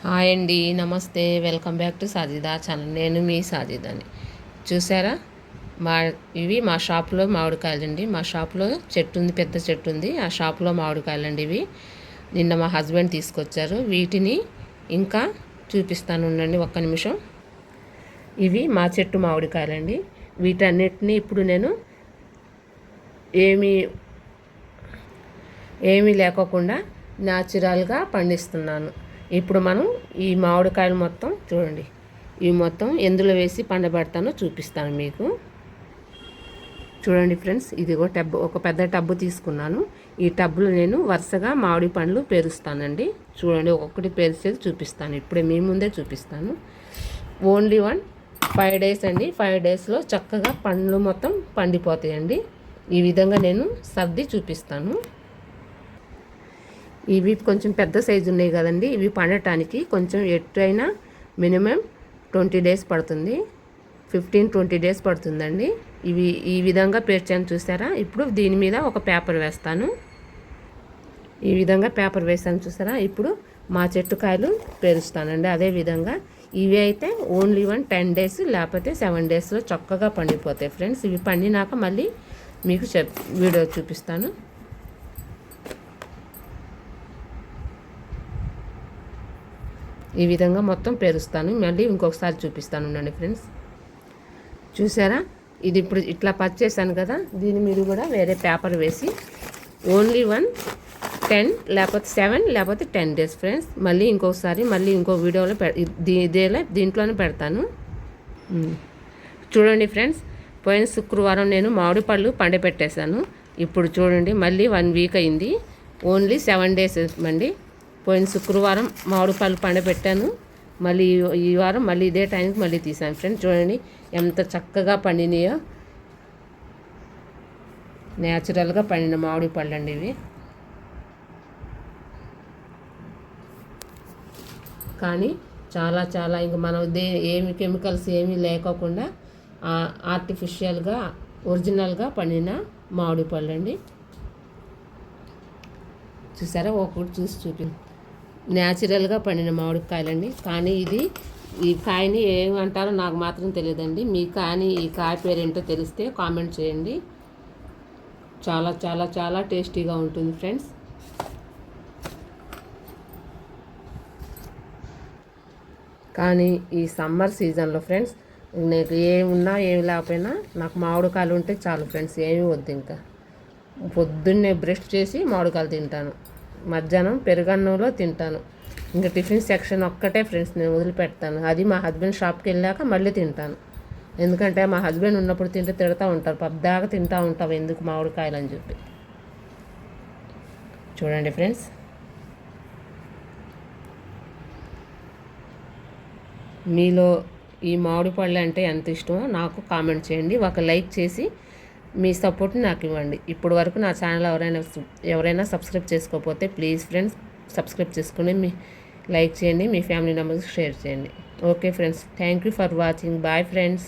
Hi అండి, నమస్తే. Welcome back to Sajida channel. నేను మీ సాజిదాని. చూసారా, ఇవి మా షాప్లో మామిడికాయలండి. మా షాప్లో చెట్టు ఉంది, పెద్ద చెట్టు ఉంది. ఆ షాప్లో మామిడికాయలండి ఇవి. నిన్న మా హస్బెండ్ తీసుకొచ్చారు. వీటిని ఇంకా చూపిస్తాను, ఉండండి ఒక్క నిమిషం. ఇవి మా చెట్టు మామిడికాయలండి. వీటన్నిటిని ఇప్పుడు నేను ఏమీ లేకోకుండా న్యాచురల్గా పండిస్తున్నాను. ఇప్పుడు మనం ఈ మామిడికాయలు మొత్తం చూడండి, ఇవి మొత్తం ఎందులో వేసి పండబెడతానో చూపిస్తాను మీకు. చూడండి ఫ్రెండ్స్, ఇది ఒక పెద్ద టబ్బు తీసుకున్నాను. ఈ టబ్బులో నేను వరుసగా మామిడి పండ్లు పేరుస్తానండి. చూడండి, ఒక్కొక్కటి పేర్చేది చూపిస్తాను. ఇప్పుడే మీ ముందే చూపిస్తాను. ఓన్లీ 5 days అండి. 5 daysలో చక్కగా పండ్లు మొత్తం పండిపోతాయండి. ఈ విధంగా నేను సర్ది చూపిస్తాను. ఇవి కొంచెం పెద్ద సైజు ఉన్నాయి కదండి. ఇవి పండటానికి కొంచెం ఎట్టయినా మినిమం 20 days పడుతుంది. 15-20 days పడుతుందండి. ఇవి ఈ విధంగా పేర్చాను చూసారా. ఇప్పుడు దీని మీద ఒక పేపర్ వేస్తాను. ఈ విధంగా పేపర్ వేస్తాను చూసారా. ఇప్పుడు మా చెట్టు కాయలు పేరుస్తానండి. అదేవిధంగా ఇవి అయితే ఓన్లీ 10 days లేకపోతే 7 daysలో చక్కగా పండిపోతాయి ఫ్రెండ్స్. ఇవి పండినాక మళ్ళీ మీకు వీడియో చూపిస్తాను. ఈ విధంగా మొత్తం పేరుస్తాను. మళ్ళీ ఇంకొకసారి చూపిస్తాను, ఉండండి ఫ్రెండ్స్. చూసారా, ఇది ఇప్పుడు ఇట్లా పచ్చేసాను కదా. దీని మీద కూడా వేరే పేపర్ వేసి ఓన్లీ 10 లేకపోతే 7 లేకపోతే 10 days ఫ్రెండ్స్. మళ్ళీ ఇంకొకసారి మళ్ళీ ఇంకో వీడియోలో దీంట్లోనే పెడతాను. చూడండి ఫ్రెండ్స్, పోయిన శుక్రవారం నేను మామిడి పళ్ళు పండపెట్టేశాను. ఇప్పుడు చూడండి, మళ్ళీ 1 week అయింది. ఓన్లీ 7 days అండి. పోయిన శుక్రవారం మామిడి పళ్ళు పండబెట్టాను. మళ్ళీ ఈ వారం మళ్ళీ ఇదే టైంకి మళ్ళీ తీసాను ఫ్రెండ్స్. చూడండి ఎంత చక్కగా పండినాయో. న్యాచురల్గా పండిన మామిడి పళ్ళు అండి ఇవి. కానీ చాలా చాలా ఇంకా మనం ఏమి కెమికల్స్ ఏమీ లేకోకుండా ఆర్టిఫిషియల్గా ఒరిజినల్గా పండిన మామిడి పళ్ళు అండి. చూసారా, ఒకటి చూసి న్యాచురల్గా పండిన మామిడికాయలండి. కానీ ఈ కాయని ఏమంటారో నాకు మాత్రం తెలియదండి. మీ కానీ ఈ కాయ పేరేంటో తెలిస్తే కామెంట్ చేయండి. చాలా చాలా చాలా టేస్టీగా ఉంటుంది ఫ్రెండ్స్. కానీ ఈ సమ్మర్ సీజన్లో ఫ్రెండ్స్, నాకు ఏమున్నా ఏమి లేకపోయినా నాకు మామిడికాయలు ఉంటే చాలు ఫ్రెండ్స్. ఏమీ వద్దు. ఇంకా పొద్దున్నే బ్రష్ చేసి మామిడికాయలు తింటాను. మధ్యాహ్నం పెరుగన్నంలో తింటాను. ఇంకా టిఫిన్ సెక్షన్ ఒక్కటే ఫ్రెండ్స్ నేను వదిలిపెడతాను. అది మా హస్బెండ్ షాప్కి వెళ్ళాక మళ్ళీ తింటాను. ఎందుకంటే మా హస్బెండ్ ఉన్నప్పుడు తిడుతూ ఉంటారు, పద్దాకా తింటూ ఉంటావు ఎందుకు మామిడికాయలు అని చెప్పి. చూడండి ఫ్రెండ్స్, మీలో ఈ మామిడి పళ్ళు అంటే ఎంత ఇష్టమో నాకు కామెంట్ చేయండి. ఒక లైక్ చేసి మీ సపోర్ట్ని నాకు ఇవ్వండి. ఇప్పటి వరకు నా ఛానల్ ఎవరైనా సబ్స్క్రైబ్ చేసుకోకపోతే ప్లీజ్ ఫ్రెండ్స్ సబ్స్క్రైబ్ చేసుకుని మీ లైక్ చేయండి, మీ ఫ్యామిలీ మెంబర్స్కి షేర్ చేయండి. Okay friends, thank you for watching. Bye friends.